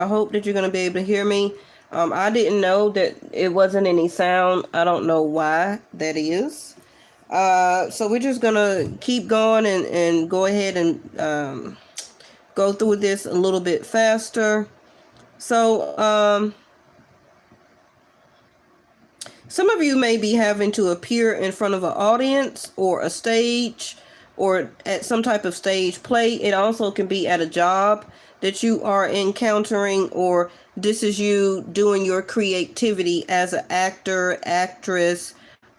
I hope that you're going to be able to hear me. I didn't know that it wasn't any sound. I don't know why that is. So we're just going to keep going and go ahead and go through this a little bit faster. So some of you may be having to appear in front of an audience or a stage or at some type of stage play. It also can be at a job that you are encountering, or this is you doing your creativity as an actor, actress.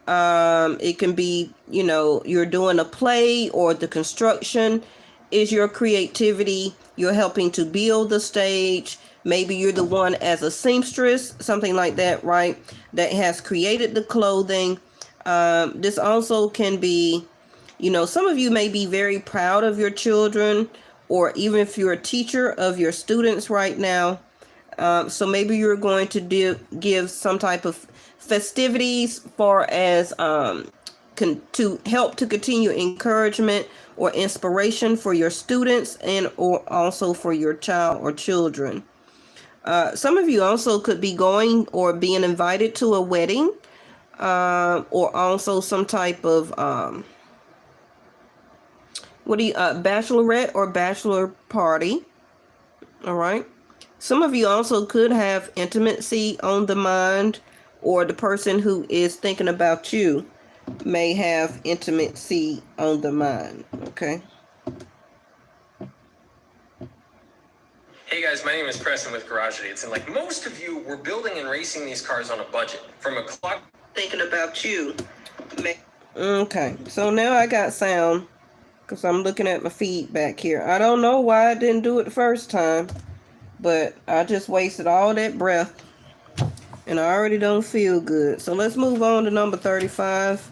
It can be, you're doing a play, or the construction is your creativity. You're helping to build the stage. Maybe you're the one as a seamstress, something like that, right? That has created the clothing. This also can be, some of you may be very proud of your children, or even if you're a teacher of your students right now. So maybe you're going to give some type of festivities far as to help to continue encouragement or inspiration for your students, and or also for your child or children. Some of you also could be going or being invited to a wedding, or also some type of bachelorette or bachelor party. All right. Some of you also could have intimacy on the mind, or the person who is thinking about you may have intimacy on the mind. Okay. Hey guys, my name is Preston with Garage Dates, and like most of you, we're building and racing these cars on a budget. From a clock thinking about you. Okay, so now I got sound because I'm looking at my feedback here. I don't know why I didn't do it the first time, but I just wasted all that breath and I already don't feel good. So let's move on to number 35.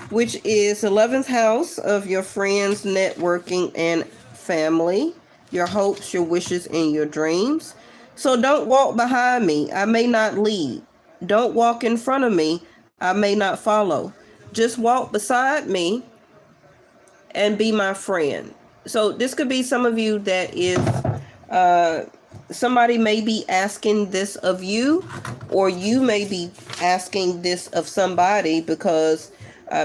Which is 11th house of your friends, networking, and family. Your hopes, your wishes, and your dreams. So don't walk behind me. I may not lead. Don't walk in front of me. I may not follow. Just walk beside me and be my friend. So this could be some of you that is, somebody may be asking this of you, or you may be asking this of somebody, because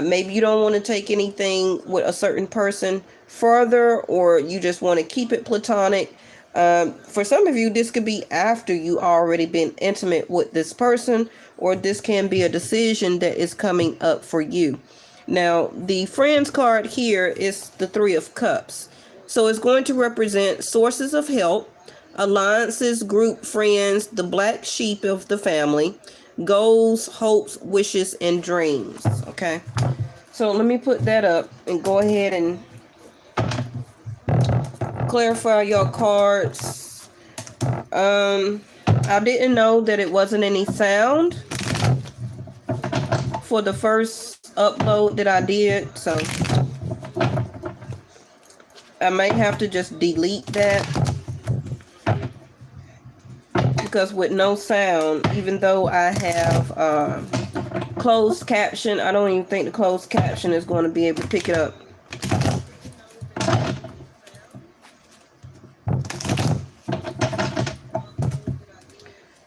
maybe you don't want to take anything with a certain person further, or you just want to keep it platonic. For some of you, this could be after you already been intimate with this person, or this can be a decision that is coming up for you. Now, the friends card here is the 3 of Cups. So it's going to represent sources of help, alliances, group friends, the black sheep of the family, goals, hopes, wishes, and dreams. Okay, so let me put that up and go ahead and clarify your cards. I didn't know that it wasn't any sound for the first upload that I did, so I might have to just delete that, because with no sound, even though I have closed caption, I don't even think the closed caption is going to be able to pick it up.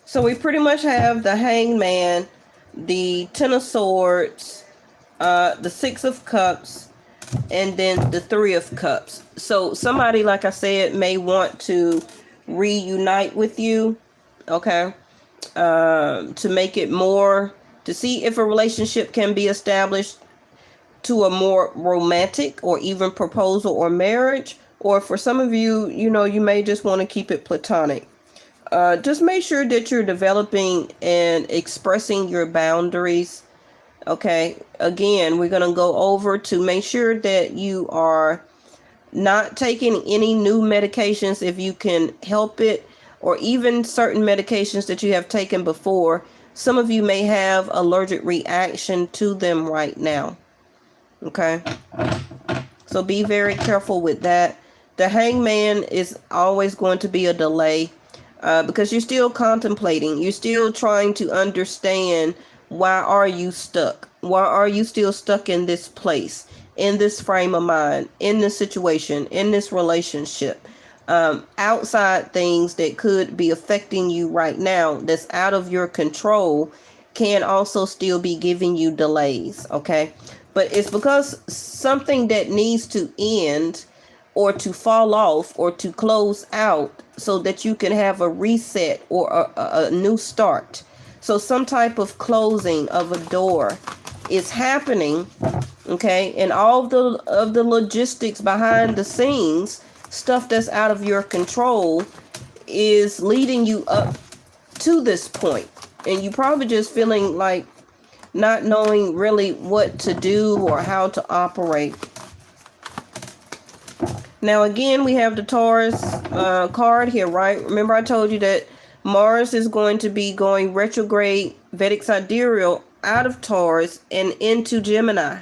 So we pretty much have the Hangman, the 10 of Swords, the 6 of Cups, and then the 3 of Cups. So somebody, like I said, may want to reunite with you, okay, to make it more, to see if a relationship can be established to a more romantic or even proposal or marriage. Or for some of you, you may just want to keep it platonic. Just make sure that you're developing and expressing your boundaries. Okay, again, we're going to go over to make sure that you are not taking any new medications if you can help it, or even certain medications that you have taken before. Some of you may have allergic reaction to them right now. Okay, so be very careful with that. The Hangman is always going to be a delay, because you're still contemplating. You're still trying to understand, why are you stuck? Why are you still stuck in this place? in this frame of mind, in this situation, in this relationship. Outside things that could be affecting you right now that's out of your control can also still be giving you delays, okay? But it's because something that needs to end or to fall off or to close out so that you can have a reset or a new start. So some type of closing of a door is happening, okay? And all of the logistics behind the scenes, stuff that's out of your control, is leading you up to this point. And you probably just feeling like not knowing really what to do or how to operate. Now again, we have the Taurus card here, right? Remember I told you that Mars is going to be going retrograde Vedic sidereal out of Taurus and into Gemini.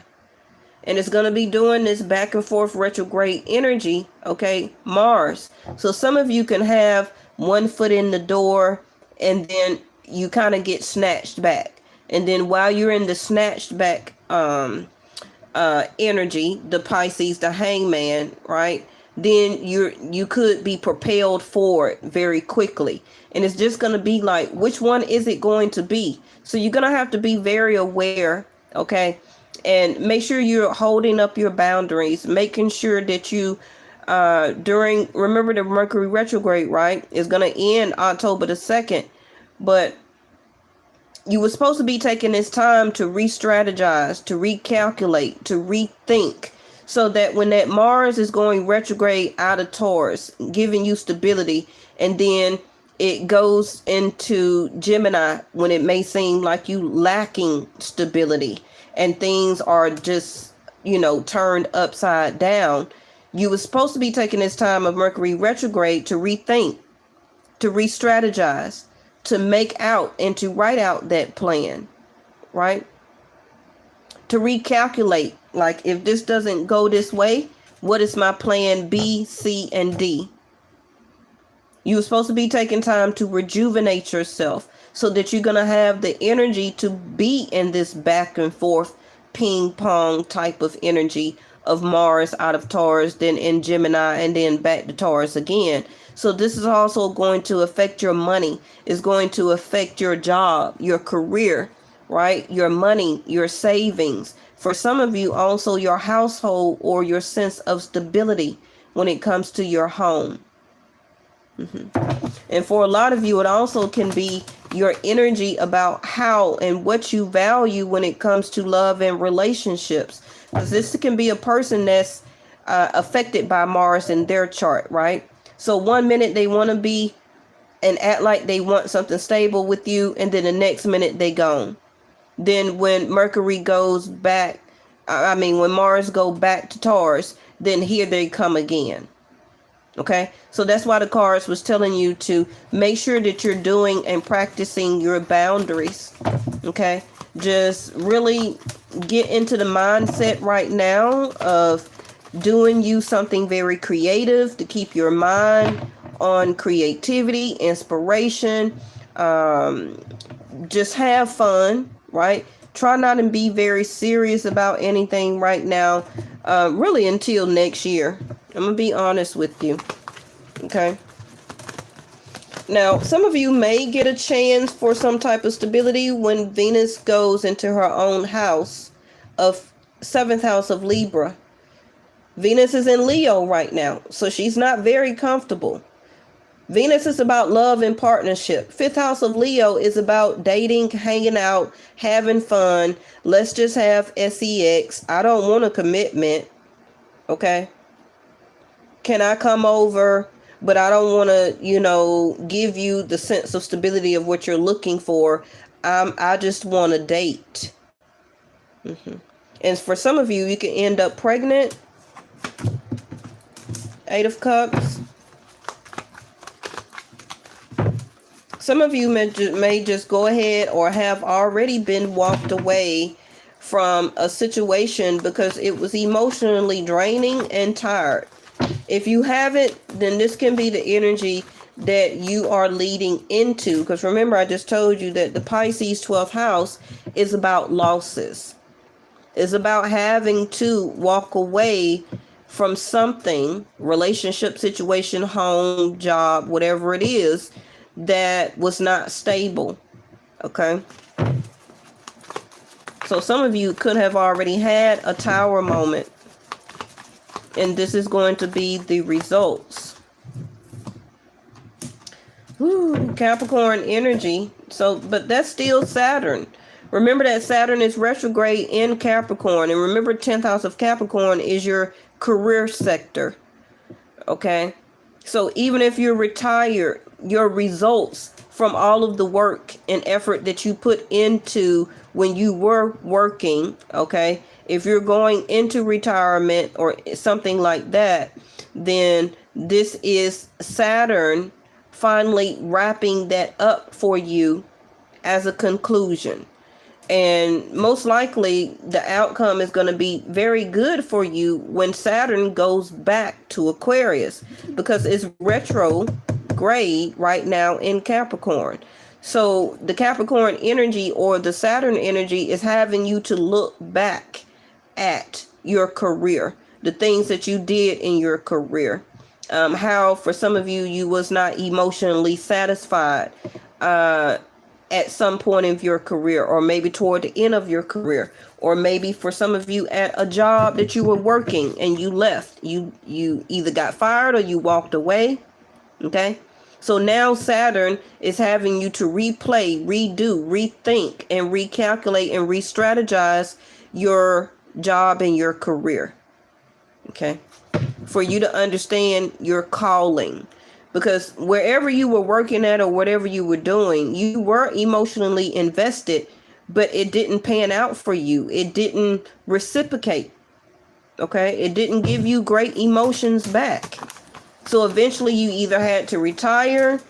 And it's going to be doing this back and forth retrograde energy, okay? Mars. So some of you can have one foot in the door and then you kind of get snatched back. And then while you're in the snatched back energy, the Pisces, the hangman, right? Then you could be propelled forward very quickly. And it's just going to be like, which one is it going to be? So you're going to have to be very aware, okay? And make sure you're holding up your boundaries, making sure that you, remember the Mercury retrograde, right, is going to end October the 2nd. But you were supposed to be taking this time to re-strategize, to recalculate, to rethink, so that when that Mars is going retrograde out of Taurus, giving you stability, and then it goes into Gemini when it may seem like you lacking stability and things are just, turned upside down. You were supposed to be taking this time of Mercury retrograde to rethink, to re-strategize, to make out and to write out that plan, right? To recalculate, like, if this doesn't go this way, what is my plan B, C, and D? You were supposed to be taking time to rejuvenate yourself so that you're going to have the energy to be in this back and forth ping pong type of energy of Mars out of Taurus, then in Gemini, and then back to Taurus again. So this is also going to affect your money. It's going to affect your job, your career, right? Your money, your savings. For some of you, also your household or your sense of stability when it comes to your home. And for a lot of you, it also can be your energy about how and what you value when it comes to love and relationships. Because this can be a person that's affected by Mars in their chart, right? So one minute they want to be and act like they want something stable with you, and then the next minute they gone. Then when Mercury goes back, when Mars go back to Taurus, then here they come again. Okay, so that's why the cards was telling you to make sure that you're doing and practicing your boundaries. Okay, just really get into the mindset right now of doing you something very creative to keep your mind on creativity, inspiration. Just have fun, right? Try not to be very serious about anything right now, really until next year. I'm going to be honest with you. Okay. Now, some of you may get a chance for some type of stability when Venus goes into her own house of 7th house of Libra. Venus is in Leo right now, so she's not very comfortable. Venus is about love and partnership. 5th house of Leo is about dating, hanging out, having fun. Let's just have sex. I don't want a commitment. Okay. Can I come over? But I don't want to, give you the sense of stability of what you're looking for. I just want a date. And for some of you, you can end up pregnant. 8 of Cups. Some of you may just go ahead or have already been walked away from a situation because it was emotionally draining and tired. If you haven't, then this can be the energy that you are leading into. Because remember, I just told you that the Pisces 12th house is about losses. is about having to walk away from something, relationship, situation, home, job, whatever it is, that was not stable. Okay. So some of you could have already had a tower moment, and this is going to be the results. Woo, Capricorn energy. So, but that's still Saturn. Remember that Saturn is retrograde in Capricorn. And remember, 10th house of Capricorn is your career sector. Okay? So even if you're retired, your results from all of the work and effort that you put into when you were working, okay? If you're going into retirement or something like that, then this is Saturn finally wrapping that up for you as a conclusion. And most likely the outcome is going to be very good for you when Saturn goes back to Aquarius, because it's retrograde right now in Capricorn. So the Capricorn energy or the Saturn energy is having you to look back at your career, the things that you did in your career. How for some of you, you was not emotionally satisfied at some point of your career, or maybe toward the end of your career, or maybe for some of you at a job that you were working and you left. You either got fired or you walked away. Okay. So now Saturn is having you to replay, redo, rethink, and recalculate and re-strategize your job and your career. Okay. For you to understand your calling. Because wherever you were working at or whatever you were doing, you were emotionally invested, but it didn't pan out for you. It didn't reciprocate. Okay. It didn't give you great emotions back. So eventually you either had to retire.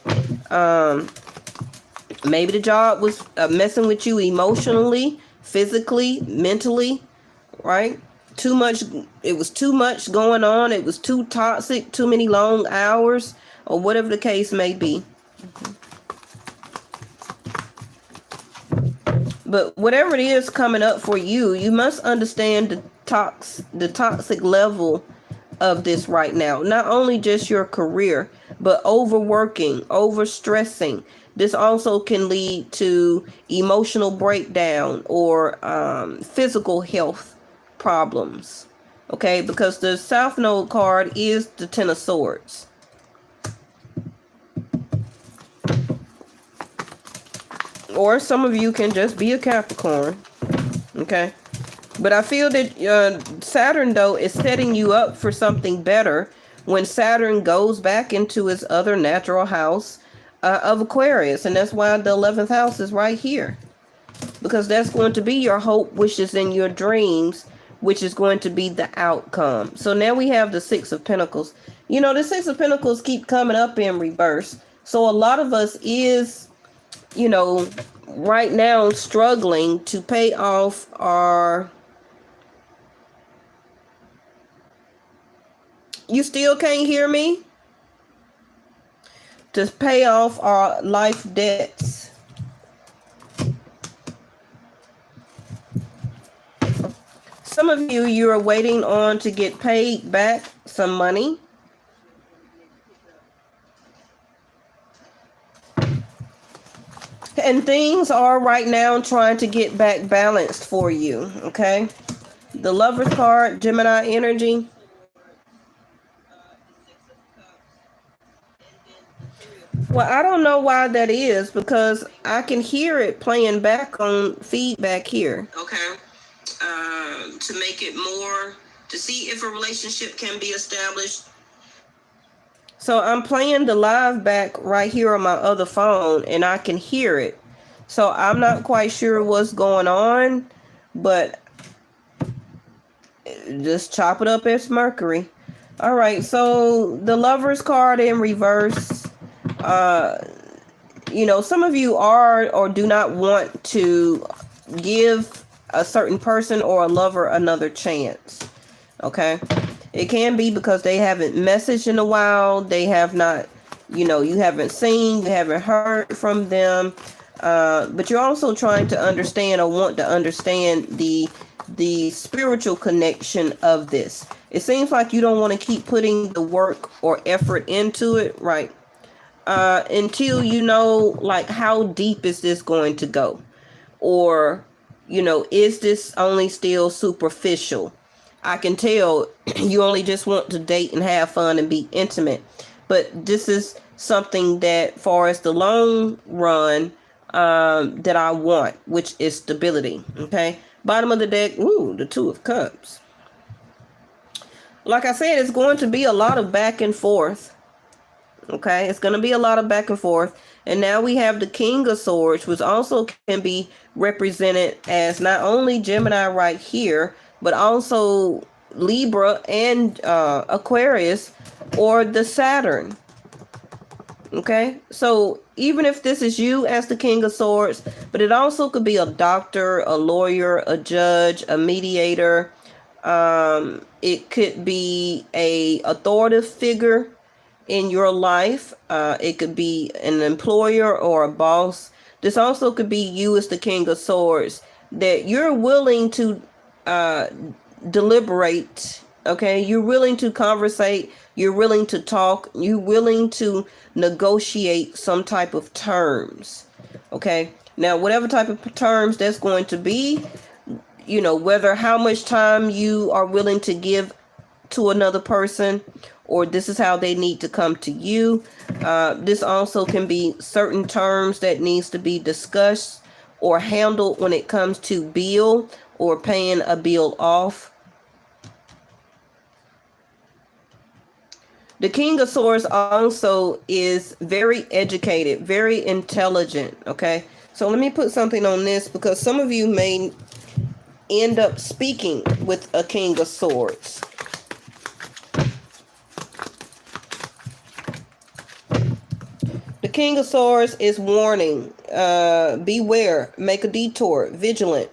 Maybe the job was messing with you emotionally, physically, mentally, right? Too much. It was too much going on. It was too toxic, too many long hours, or whatever the case may be. But whatever it is coming up for you, you must understand the toxic level of this right now. Not only just your career, but overworking, overstressing. This also can lead to emotional breakdown or physical health problems. Okay, because the South Node card is the Ten of Swords. Or some of you can just be a Capricorn. Okay. But I feel that Saturn, though, is setting you up for something better when Saturn goes back into its other natural house of Aquarius. And that's why the 11th house is right here. Because that's going to be your hope, wishes, and your dreams, which is going to be the outcome. So now we have the Six of Pentacles. You know, the Six of Pentacles keep coming up in reverse. So a lot of us is, you know, right now struggling to pay off our... You still can't hear me? To pay off our life debts. Some of you, you're waiting on to get paid back some money. And things are right now trying to get back balanced for you, okay? The Lover's card, Gemini energy. Well, I don't know why that is, because I can hear it playing back on feedback here. Okay. To make it more, to see if a relationship can be established. So I'm playing the live back right here on my other phone, and I can hear it. So I'm not quite sure what's going on, but just chop it up as Mercury. All right, so the Lover's card in reverse. You know, some of you are or do not want to give a certain person or a lover another chance. Okay. It can be because they haven't messaged in a while. They have not, you know, you haven't seen, you haven't heard from them. But you're also trying to understand or want to understand the the spiritual connection of this. It seems like you don't want to keep putting the work or effort into it, right? Until you know, like, how deep is this going to go? Or, is this only still superficial? I can tell you only just want to date and have fun and be intimate. But this is something that, far as the long run, that I want, which is stability. Okay. Bottom of the deck, ooh, the Two of Cups. Like I said, it's going to be a lot of back and forth. Okay, it's going to be a lot of back and forth. And now we have the King of Swords, which also can be represented as not only Gemini right here, but also Libra and Aquarius, or the Saturn. Okay, so even if this is you as the King of Swords, but it also could be a doctor, a lawyer, a judge, a mediator. It could be a authoritative figure in your life. It could be an employer or a boss. This also could be you as the King of Swords, that you're willing to deliberate. Okay, you're willing to conversate, you're willing to talk, you're willing to negotiate some type of terms. Okay, now whatever type of terms that's going to be, whether how much time you are willing to give to another person, or this is how they need to come to you. This also can be certain terms that needs to be discussed or handled when it comes to bill or paying a bill off. The King of Swords also is very educated, very intelligent. Okay, so let me put something on this, because some of you may end up speaking with a King of Swords. The King of Swords is warning, beware, make a detour, vigilant.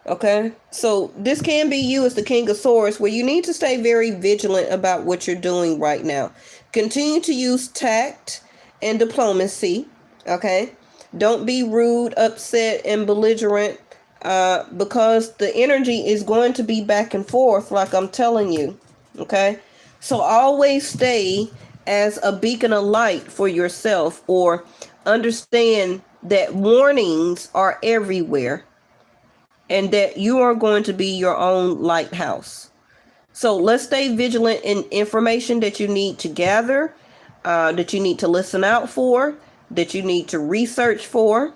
Okay, so this can be you as the King of Swords, where you need to stay very vigilant about what you're doing right now. Continue to use tact and diplomacy. Okay, don't be rude, upset, and belligerent, because the energy is going to be back and forth, like I'm telling you. Okay, so always stay as a beacon of light for yourself, or understand that warnings are everywhere, and that you are going to be your own lighthouse. So let's stay vigilant in information that you need to gather, that you need to listen out for, that you need to research for.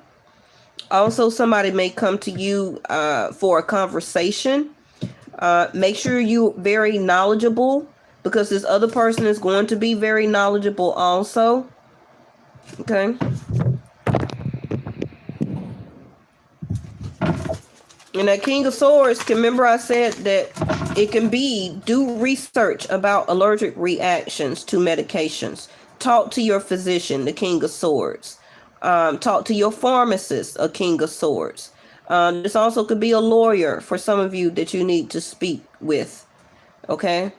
Also, somebody may come to you for a conversation. Make sure you're very knowledgeable, because this other person is going to be very knowledgeable also. Okay. And that King of Swords, remember I said that it can be, do research about allergic reactions to medications. Talk to your physician, the King of Swords. Talk to your pharmacist, a King of Swords. This also could be a lawyer for some of you that you need to speak with. Okay.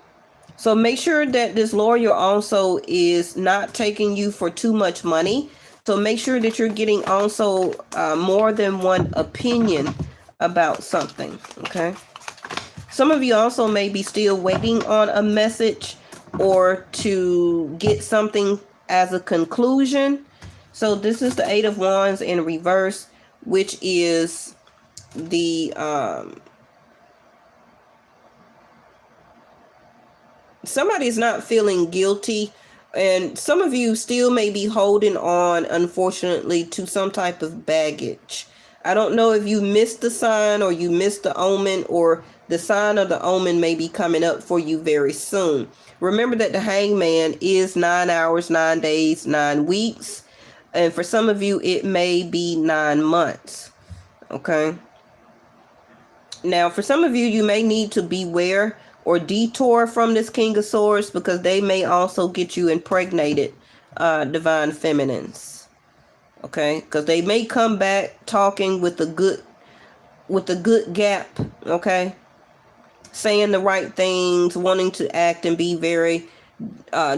So make sure that this lawyer also is not taking you for too much money. So make sure that you're getting also more than one opinion about something. Okay. Some of you also may be still waiting on a message or to get something as a conclusion. So this is the Eight of Wands in reverse, which is the somebody's not feeling guilty, and some of you still may be holding on, unfortunately, to some type of baggage. I don't know if you missed the sign or you missed the omen, or the sign of the omen may be coming up for you very soon. Remember that the Hangman is 9 hours, 9 days, 9 weeks. And for some of you, it may be 9 months. Okay. Now, for some of you, you may need to beware or detour from this King of Swords, because they may also get you impregnated, divine feminines. Okay, because they may come back talking with a good gap. Okay, saying the right things, wanting to act and be very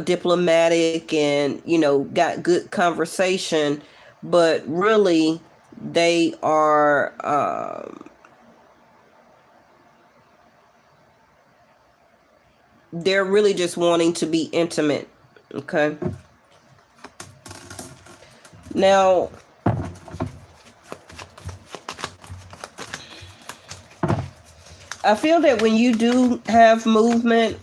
diplomatic, and got good conversation, but really they are they're really just wanting to be intimate. Okay. Now, I feel that when you do have movement,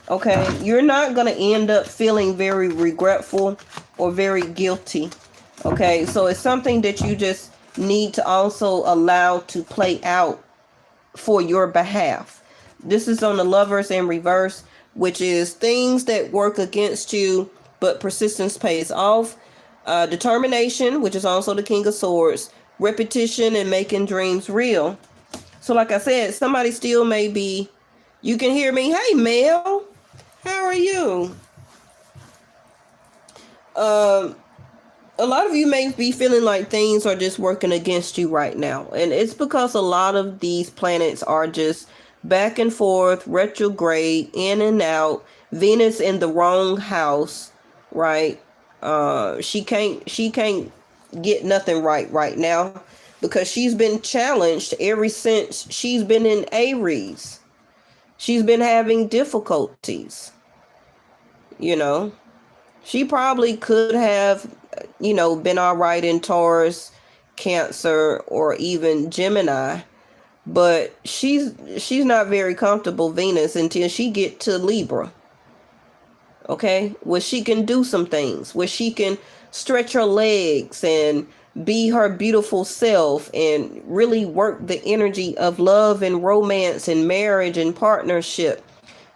okay, you're not going to end up feeling very regretful or very guilty. Okay, so it's something that you just need to also allow to play out for your behalf. This is on the Lovers in reverse, which is things that work against you, but persistence pays off. Determination, which is also the King of Swords. Repetition and making dreams real. So like I said, somebody still may be, you can hear me. Hey, Mel, how are you? A lot of you may be feeling like things are just working against you right now. And it's because a lot of these planets are just back and forth, retrograde, in and out. Venus in the wrong house, right? She can't get nothing right now, because she's been challenged ever since she's been in Aries. She's been having difficulties. She probably could have, been all right in Taurus, Cancer, or even Gemini, but she's not very comfortable, Venus, until she get to Libra. Okay, where she can do some things, where she can stretch her legs and be her beautiful self and really work the energy of love and romance and marriage and partnership.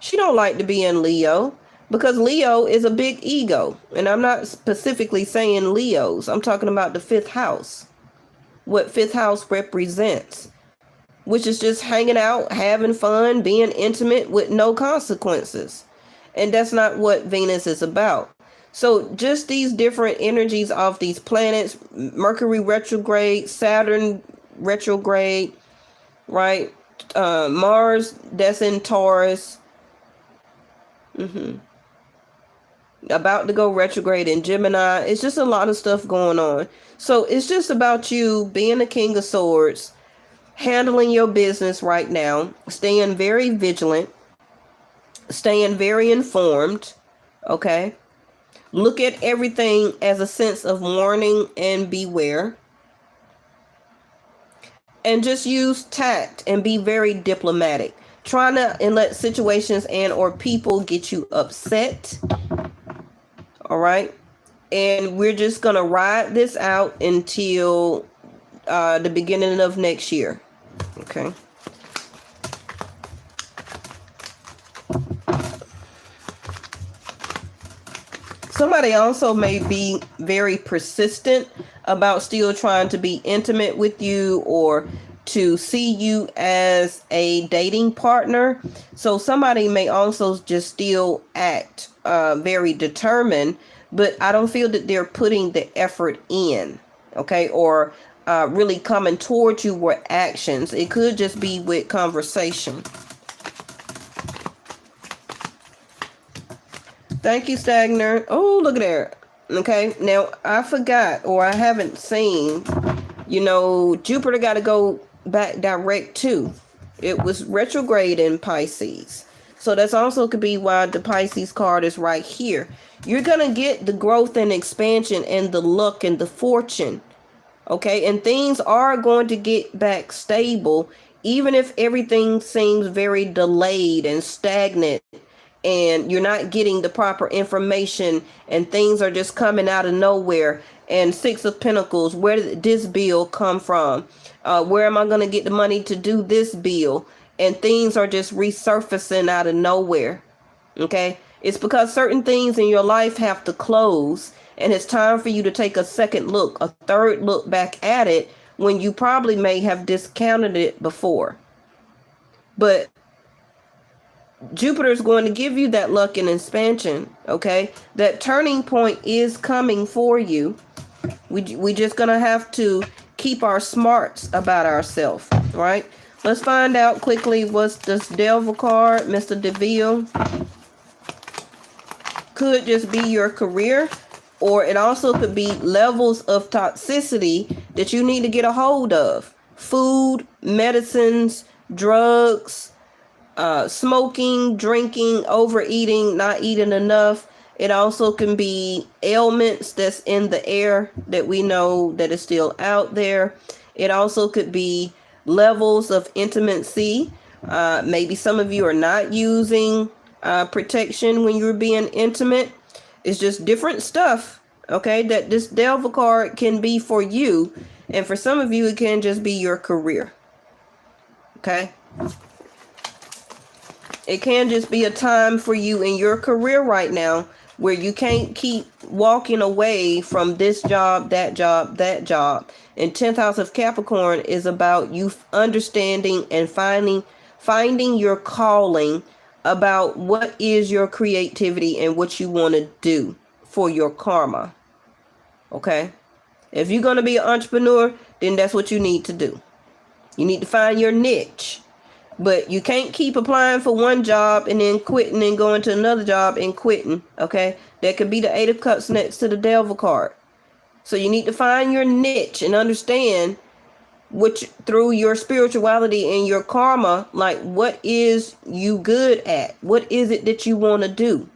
She don't like to be in Leo, because Leo is a big ego. And I'm not specifically saying Leos. I'm talking about the fifth house. What fifth house represents, which is just hanging out, having fun, being intimate with no consequences. And that's not what Venus is about. So just these different energies of these planets, Mercury retrograde, Saturn retrograde, right? Mars, that's in Taurus. About to go retrograde in Gemini. It's just a lot of stuff going on. So it's just about you being the King of Swords, handling your business right now, staying very vigilant, staying very informed, okay? Look at everything as a sense of warning and beware. And just use tact and be very diplomatic. Try not and let situations and or people get you upset. All right. And we're just going to ride this out until the beginning of next year. Okay. Somebody also may be very persistent about still trying to be intimate with you or to see you as a dating partner. So somebody may also just still act very determined, but I don't feel that they're putting the effort in, okay, or really coming towards you with actions. It could just be with conversation. Thank you, Stagner. Oh, look at there. Okay, now I forgot, or I haven't seen, Jupiter got to go back direct too. It was retrograde in Pisces. So that's also could be why the Pisces card is right here. You're going to get the growth and expansion and the luck and the fortune. Okay, and things are going to get back stable, even if everything seems very delayed and stagnant, and you're not getting the proper information and things are just coming out of nowhere. And Six of Pentacles, where did this bill come from? Where am I going to get the money to do this bill? And things are just resurfacing out of nowhere. Okay, it's because certain things in your life have to close, and it's time for you to take a second look, a third look back at it when you probably may have discounted it before. But Jupiter is going to give you that luck and expansion, okay? That turning point is coming for you. We just going to have to keep our smarts about ourselves, right? Let's find out quickly what's this Devil card, Mr. DeVille. Could just be your career, or it also could be levels of toxicity that you need to get a hold of. Food, medicines, drugs, smoking, drinking, overeating, not eating enough. It also can be ailments that's in the air that we know that is still out there. It also could be levels of intimacy. Maybe some of you are not using protection when you're being intimate. It's just different stuff, okay, that this devil card can be for you. And for some of you, it can just be your career, okay? It can just be a time for you in your career right now where you can't keep walking away from this job, that job, that job. And 10th house of Capricorn is about you understanding and finding your calling, about what is your creativity and what you want to do for your karma. Okay? If you're going to be an entrepreneur, then that's what you need to do. You need to find your niche. But you can't keep applying for one job and then quitting and going to another job and quitting, okay? That could be the 8 of Cups next to the Devil card. So you need to find your niche and understand through your spirituality and your karma, like, what is you good at? What is it that you want to do?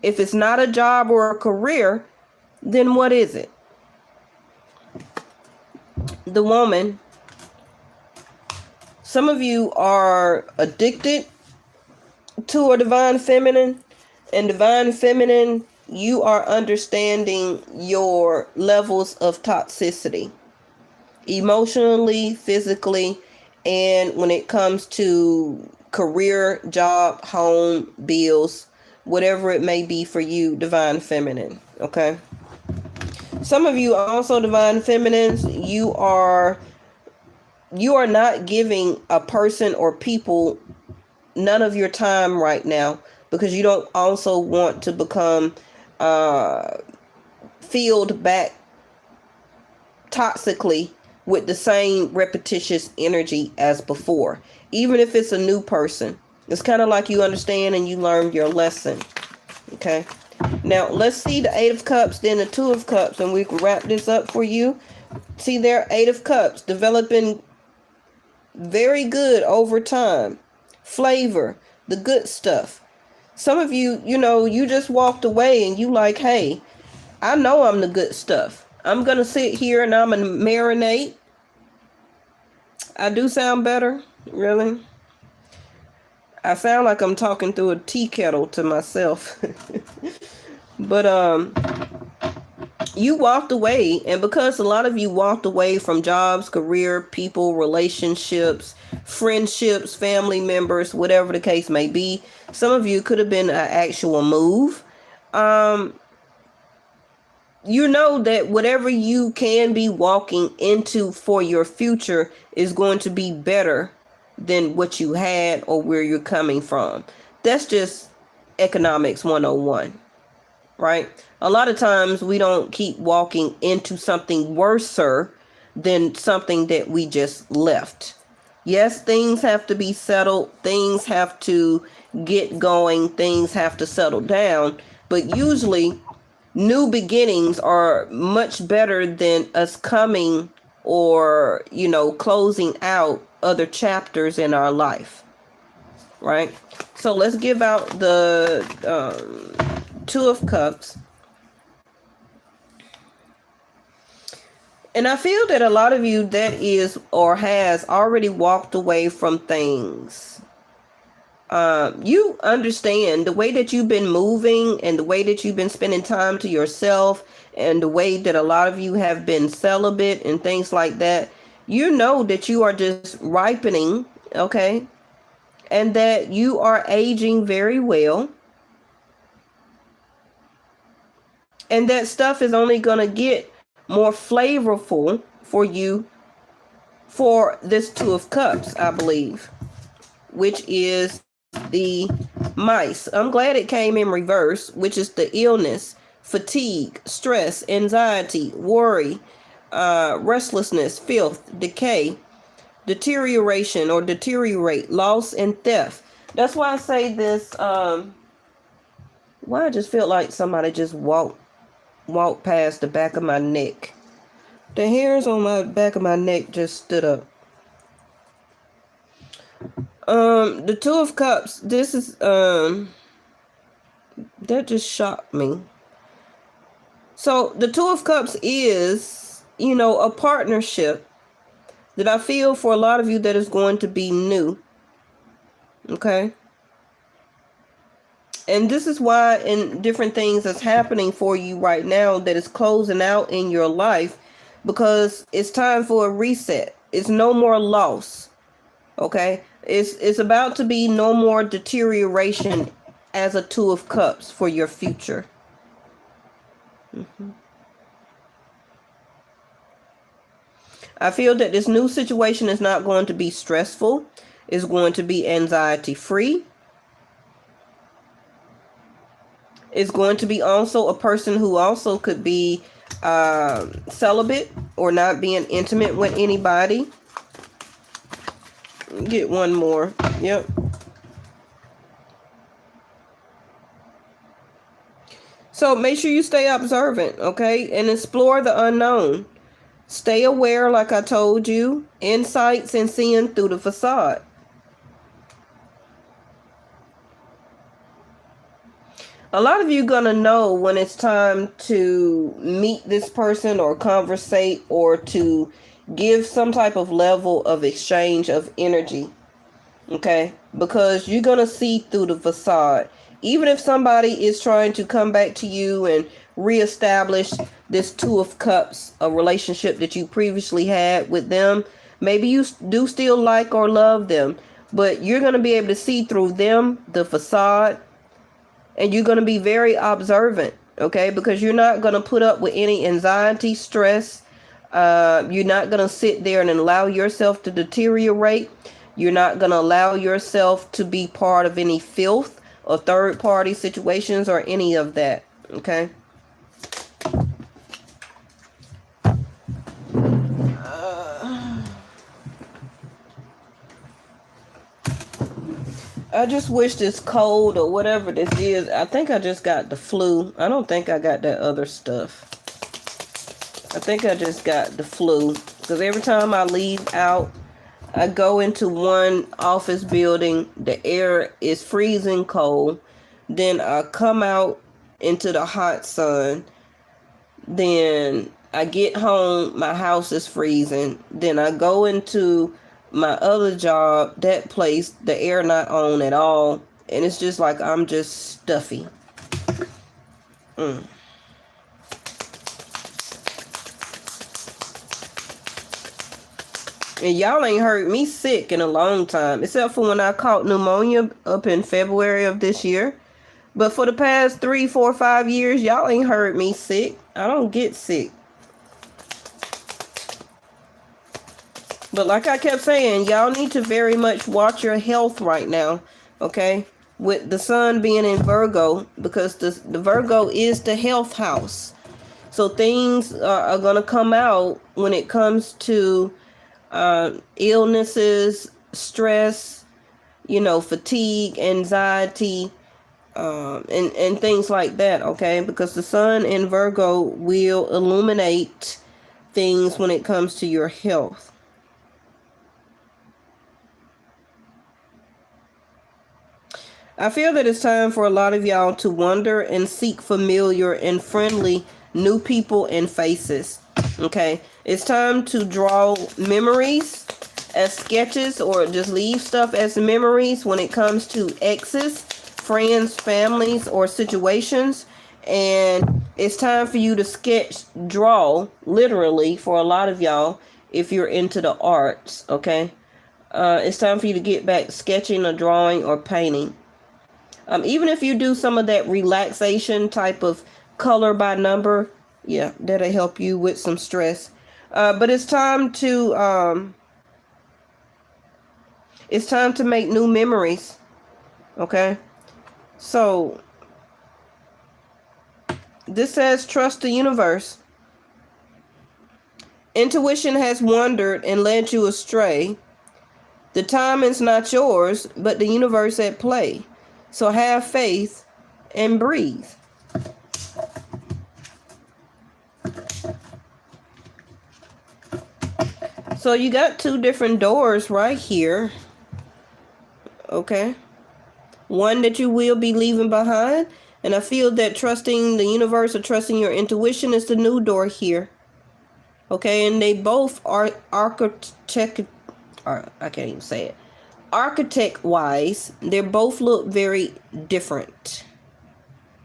If it's not a job or a career, then what is it? The Woman. Some of you are addicted to a divine feminine, and divine feminine, you are understanding your levels of toxicity, emotionally, physically, and when it comes to career, job, home, bills, whatever it may be for you, divine feminine, okay? Some of you are also divine feminines. You are not giving a person or people none of your time right now, because you don't also want to become filled back toxically with the same repetitious energy as before. Even if it's a new person, it's kind of like you understand and you learned your lesson. Okay. Now let's see the 8 of Cups, then the 2 of Cups, and we can wrap this up for you. See there, 8 of Cups, developing very good over time. Flavor, the good stuff. Some of you, you just walked away and you like, hey, I know I'm the good stuff. I'm going to sit here and I'm going to marinate. I do sound better, really. I sound like I'm talking through a tea kettle to myself. But you walked away, and because a lot of you walked away from jobs, career, people, relationships, friendships, family members, whatever the case may be, some of you could have been an actual move. You know that whatever you can be walking into for your future is going to be better than what you had or where you're coming from. That's just economics 101. Right? A lot of times we don't keep walking into something worser than something that we just left. Yes, things have to be settled. Things have to get going. Things have to settle down. But usually new beginnings are much better than us coming or, closing out other chapters in our life. Right? So let's give out the 2 of Cups. And I feel that a lot of you that is or has already walked away from things. You understand the way that you've been moving and the way that you've been spending time to yourself and the way that a lot of you have been celibate and things like that. You know that you are just ripening, okay? And that you are aging very well. And that stuff is only going to get more flavorful for you for this 2 of Cups, I believe, which is the Mice. I'm glad it came in reverse, which is the illness, fatigue, stress, anxiety, worry, restlessness, filth, decay, deterioration or deteriorate, loss, and theft. That's why I say this. Why I just feel like somebody just walked past the back of my neck. The hairs on my back of my neck just stood up. The Two of Cups, this is, that just shocked me. So the Two of Cups is, a partnership that I feel for a lot of you that is going to be new. Okay? And this is why in different things that's happening for you right now that is closing out in your life, because it's time for a reset. It's no more loss. Okay? It's about to be no more deterioration as a Two of Cups for your future. I feel that this new situation is not going to be stressful. It's going to be anxiety free. It's going to be also a person who also could be celibate or not being intimate with anybody. Get one more. Yep. So make sure you stay observant, okay? And explore the unknown. Stay aware, like I told you. Insights and seeing through the facade. A lot of you gonna know when it's time to meet this person or conversate or to give some type of level of exchange of energy. Okay? Because you're gonna see through the facade. Even if somebody is trying to come back to you and reestablish this Two of Cups, a relationship that you previously had with them, maybe you do still like or love them, but you're going to be able to see through them, the facade, and you're going to be very observant, okay? Because you're not going to put up with any anxiety, stress. You're not going to sit there and allow yourself to deteriorate. You're not going to allow yourself to be part of any filth or third-party situations or any of that, okay? I just wish this cold or whatever this is. I think I just got the flu. I don't think I got that other stuff. I think I just got the flu. Because every time I leave out, I go into one office building. The air is freezing cold. Then I come out into the hot sun. Then I get home. My house is freezing. Then I go into my other job, that place, the air not on at all, and it's just like I'm just stuffy. And y'all ain't heard me sick in a long time, except for when I caught pneumonia up in February of this year. But for the past 3, 4, 5 years, y'all ain't heard me sick. I don't get sick. But like I kept saying, y'all need to very much watch your health right now, okay? With the sun being in Virgo, because the Virgo is the health house. So things are going to come out when it comes to illnesses, stress, fatigue, anxiety, and things like that, okay? Because the sun in Virgo will illuminate things when it comes to your health. I feel that it's time for a lot of y'all to wonder and seek familiar and friendly new people and faces. Okay? It's time to draw memories as sketches or just leave stuff as memories when it comes to exes, friends, families, or situations. And it's time for you to draw, literally, for a lot of y'all, if you're into the arts. Okay? It's time for you to get back sketching or drawing or painting. Even if you do some of that relaxation type of color by number, yeah, that'll help you with some stress. But it's time to make new memories. Okay? So this says trust the universe. Intuition has wandered and led you astray. The time is not yours, but the universe at play. So have faith and breathe. So you got 2 different doors right here. Okay? One that you will be leaving behind. And I feel that trusting the universe or trusting your intuition is the new door here. Okay? And they both are I can't even say it. Architect-wise, they both look very different.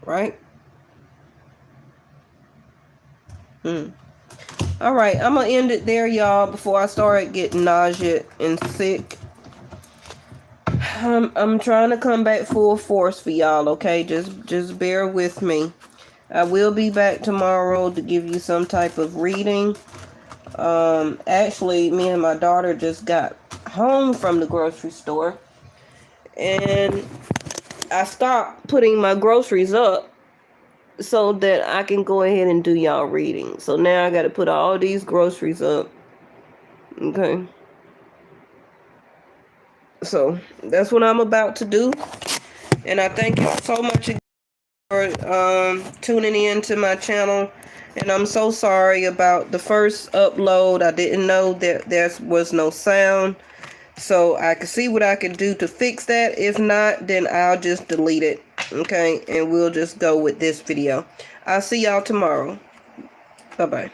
Right? All right, I'm gonna end it there, y'all, before I start getting nauseous and sick. I'm trying to come back full force for y'all, okay? Just bear with me. I will be back tomorrow to give you some type of reading. Actually, me and my daughter just got home from the grocery store, and I stopped putting my groceries up so that I can go ahead and do y'all reading. So now I got to put all these groceries up. Okay. So that's what I'm about to do. And I thank you so much for tuning in to my channel. And I'm so sorry about the first upload. I didn't know that there was no sound. So I can see what I can do to fix that. If not, then I'll just delete it. Okay, and we'll just go with this video. I'll see y'all tomorrow. Bye-bye.